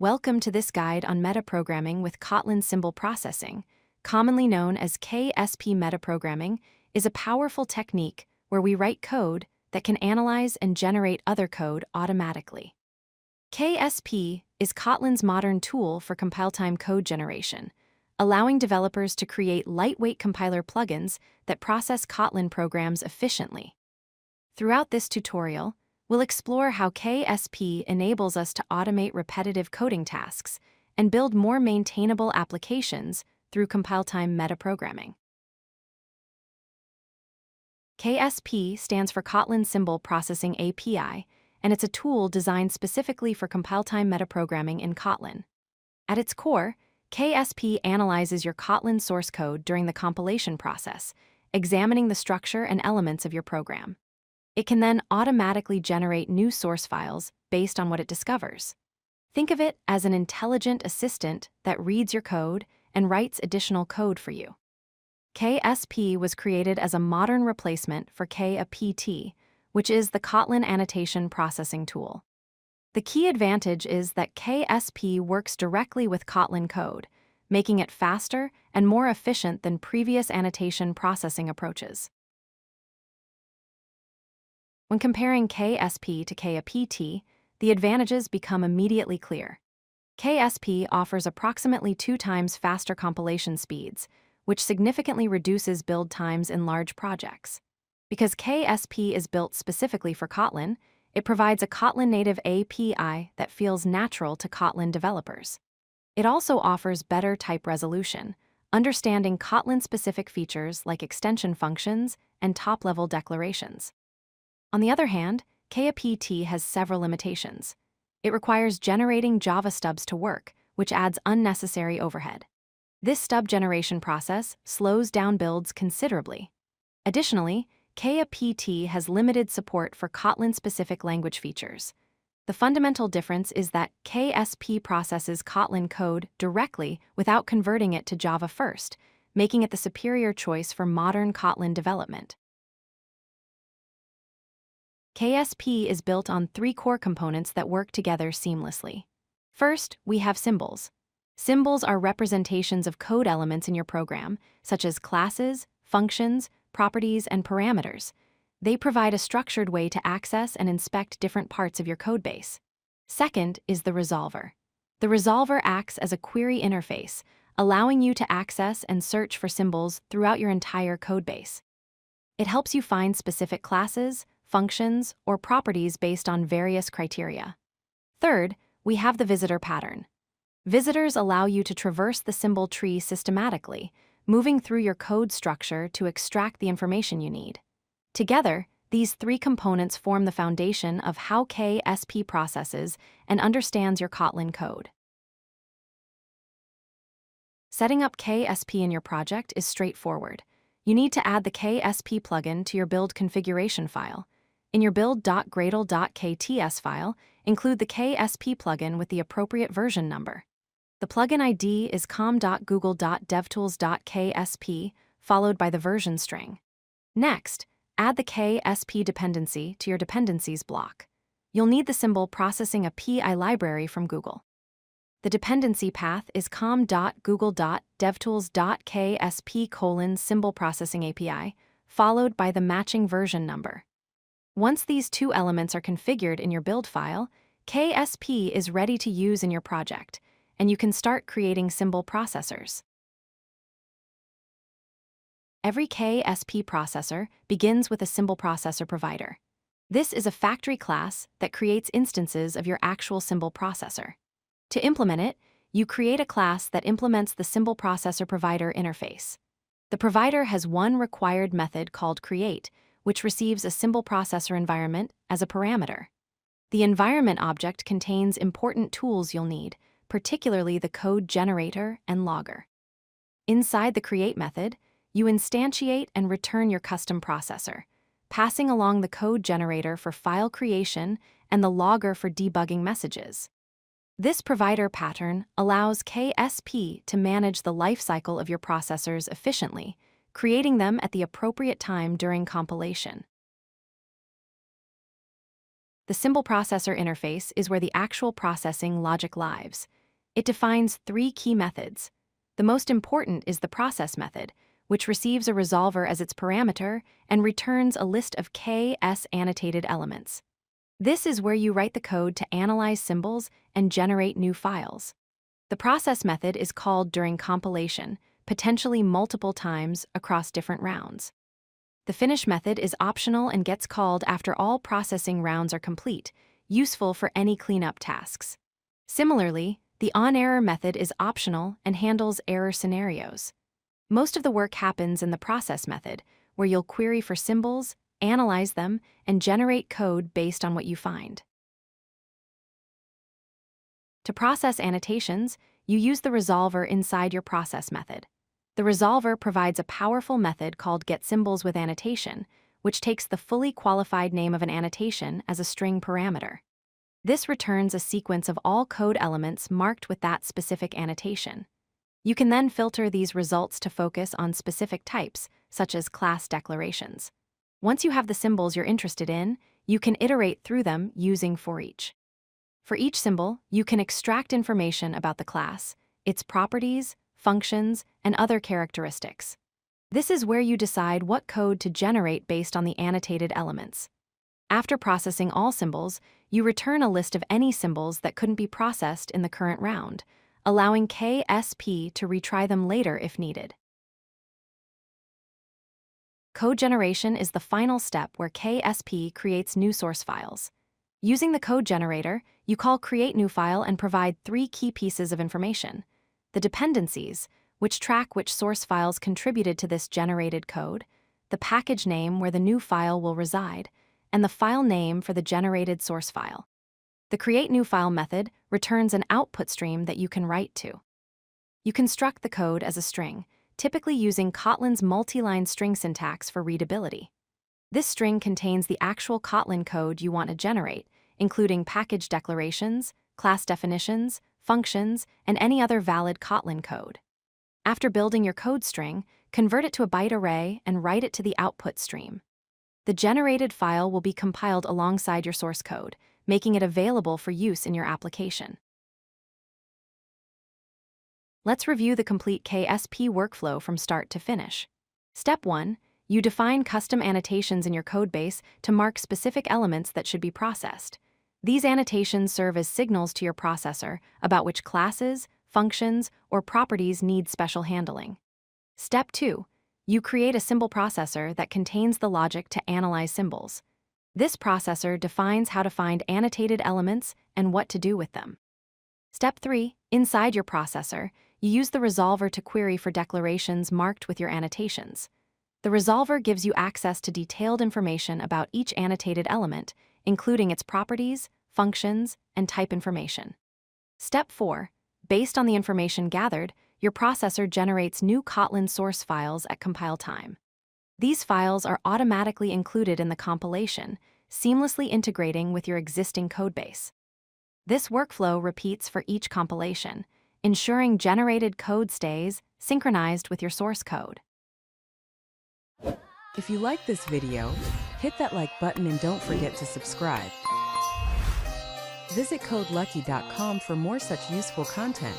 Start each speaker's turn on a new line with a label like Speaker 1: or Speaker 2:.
Speaker 1: Welcome to this guide on metaprogramming with Kotlin Symbol Processing, commonly known as KSP. Metaprogramming is a powerful technique where we write code that can analyze and generate other code automatically. KSP is Kotlin's modern tool for compile-time code generation, allowing developers to create lightweight compiler plugins that process Kotlin programs efficiently. Throughout this tutorial, we'll explore how KSP enables us to automate repetitive coding tasks and build more maintainable applications through compile-time metaprogramming. KSP stands for Kotlin Symbol Processing API, and it's a tool designed specifically for compile-time metaprogramming in Kotlin. At its core, KSP analyzes your Kotlin source code during the compilation process, examining the structure and elements of your program. It can then automatically generate new source files based on what it discovers. Think of it as an intelligent assistant that reads your code and writes additional code for you. KSP was created as a modern replacement for KAPT, which is the Kotlin annotation processing tool. The key advantage is that KSP works directly with Kotlin code, making it faster and more efficient than previous annotation processing approaches. When comparing KSP to KAPT, the advantages become immediately clear. KSP offers approximately 2 times faster compilation speeds, which significantly reduces build times in large projects. Because KSP is built specifically for Kotlin, it provides a Kotlin-native API that feels natural to Kotlin developers. It also offers better type resolution, understanding Kotlin-specific features like extension functions and top-level declarations. On the other hand, KAPT has several limitations. It requires generating Java stubs to work, which adds unnecessary overhead. This stub generation process slows down builds considerably. Additionally, KAPT has limited support for Kotlin-specific language features. The fundamental difference is that KSP processes Kotlin code directly without converting it to Java first, making it the superior choice for modern Kotlin development. KSP is built on 3 core components that work together seamlessly. First, we have symbols. Symbols are representations of code elements in your program, such as classes, functions, properties, and parameters. They provide a structured way to access and inspect different parts of your codebase. Second is the resolver. The resolver acts as a query interface, allowing you to access and search for symbols throughout your entire codebase. It helps you find specific classes, functions, or properties based on various criteria. Third, we have the visitor pattern. Visitors allow you to traverse the symbol tree systematically, moving through your code structure to extract the information you need. Together, these 3 components form the foundation of how KSP processes and understands your Kotlin code. Setting up KSP in your project is straightforward. You need to add the KSP plugin to your build configuration file. In your build.gradle.kts file, include the KSP plugin with the appropriate version number. The plugin ID is com.google.devtools.ksp, followed by the version string. Next, add the KSP dependency to your dependencies block. You'll need the SymbolProcessing API library from Google. The dependency path is com.google.devtools.ksp:/SymbolProcessing API, followed by the matching version number. Once these 2 elements are configured in your build file, KSP is ready to use in your project, and you can start creating SymbolProcessors. Every KSP processor begins with a SymbolProcessorProvider. This is a factory class that creates instances of your actual SymbolProcessor. To implement it, you create a class that implements the SymbolProcessorProvider interface. The provider has one required method called create, which receives a SymbolProcessor environment as a parameter. The environment object contains important tools you'll need, particularly the code generator and logger. Inside the create method, you instantiate and return your custom processor, passing along the code generator for file creation and the logger for debugging messages. This provider pattern allows KSP to manage the lifecycle of your processors efficiently, creating them at the appropriate time during compilation. The SymbolProcessor Interface is where the actual processing logic lives. It defines 3 key methods. The most important is the process method, which receives a resolver as its parameter and returns a list of KS annotated elements. This is where you write the code to analyze symbols and generate new files. The process method is called during compilation, potentially multiple times across different rounds. The finish method is optional and gets called after all processing rounds are complete, useful for any cleanup tasks. Similarly, the onError method is optional and handles error scenarios. Most of the work happens in the process method, where you'll query for symbols, analyze them, and generate code based on what you find. To process annotations, you use the resolver inside your process method. The resolver provides a powerful method called getSymbolsWithAnnotation, which takes the fully qualified name of an annotation as a string parameter. This returns a sequence of all code elements marked with that specific annotation. You can then filter these results to focus on specific types, such as class declarations. Once you have the symbols you're interested in, you can iterate through them using forEach. For each symbol, you can extract information about the class, its properties, functions, and other characteristics. This is where you decide what code to generate based on the annotated elements. After processing all symbols, you return a list of any symbols that couldn't be processed in the current round, allowing KSP to retry them later if needed. Code generation is the final step where KSP creates new source files. Using the code generator, you call createNewFile and provide 3 key pieces of information: the dependencies, which track which source files contributed to this generated code, the package name where the new file will reside, and the file name for the generated source file. The createNewFile method returns an output stream that you can write to. You construct the code as a string, typically using Kotlin's multi-line string syntax for readability. This string contains the actual Kotlin code you want to generate, including package declarations, class definitions, functions, and any other valid Kotlin code. After building your code string, convert it to a byte array and write it to the output stream. The generated file will be compiled alongside your source code, making it available for use in your application. Let's review the complete KSP workflow from start to finish. Step 1. You define custom annotations in your codebase to mark specific elements that should be processed. These annotations serve as signals to your processor about which classes, functions, or properties need special handling. Step 2. You create a SymbolProcessor that contains the logic to analyze symbols. This processor defines how to find annotated elements and what to do with them. Step 3. Inside your processor, you use the resolver to query for declarations marked with your annotations. The resolver gives you access to detailed information about each annotated element, including its properties, functions, and type information. Step 4. Based on the information gathered, your processor generates new Kotlin source files at compile time. These files are automatically included in the compilation, seamlessly integrating with your existing codebase. This workflow repeats for each compilation, ensuring generated code stays synchronized with your source code.
Speaker 2: If you like this video, hit that like button and don't forget to subscribe. Visit codelucky.com for more such useful content.